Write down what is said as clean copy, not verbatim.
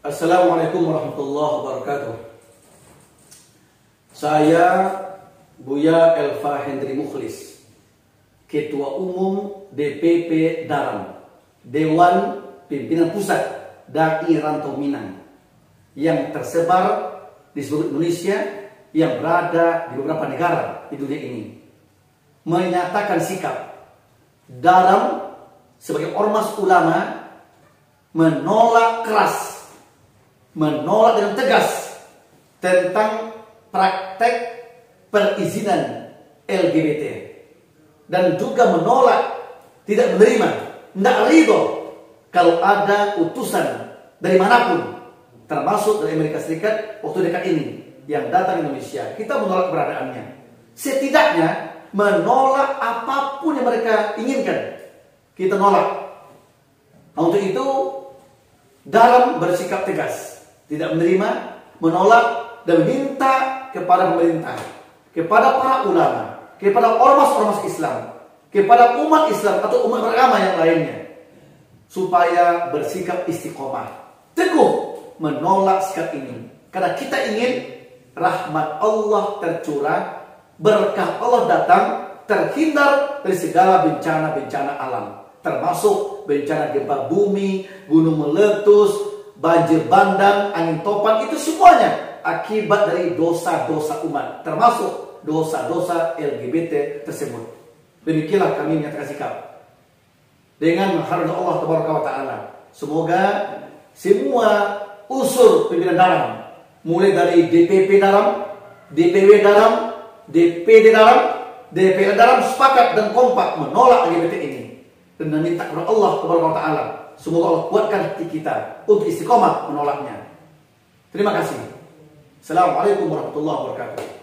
Assalamualaikum warahmatullahi wabarakatuh. Saya Buya Elva Hendri Mukhlis, Ketua Umum DPP Daram, Dewan Pimpinan Pusat Dai Rantau Minang, yang tersebar di seluruh Indonesia, yang berada di beberapa negara di dunia ini, menyatakan sikap Daram sebagai ormas ulama menolak keras, menolak dengan tegas tentang praktek perizinan LGBT, dan juga menolak, tidak menerima, tidak ridho kalau ada utusan dari manapun, termasuk dari Amerika Serikat waktu dekat ini yang datang ke Indonesia. Kita menolak keberadaannya, setidaknya menolak apapun yang mereka inginkan, kita nolak. Nah, untuk itu Daram bersikap tegas, tidak menerima, menolak, dan minta kepada pemerintah, kepada para ulama, kepada ormas-ormas Islam, kepada umat Islam atau umat beragama yang lainnya, supaya bersikap istiqomah, teguh menolak sikap ini. Karena kita ingin rahmat Allah tercurah, berkah Allah datang, terhindar dari segala bencana-bencana alam, termasuk bencana gempa bumi, gunung meletus, banjir bandang, angin topan. Itu semuanya akibat dari dosa-dosa umat, termasuk dosa-dosa LGBT tersebut. Demikianlah kami menyatakan sikap dengan mengharapkan Allah Taala. Semoga semua unsur pimpinan Daram, mulai dari DPP Daram, DPW Daram, DPD Daram, DPL Daram, sepakat dan kompak menolak LGBT ini, dan meminta kepada Allah Taala, semoga Allah kuatkan hati kita untuk istiqomah menolaknya. Terima kasih. Assalamualaikum warahmatullahi wabarakatuh.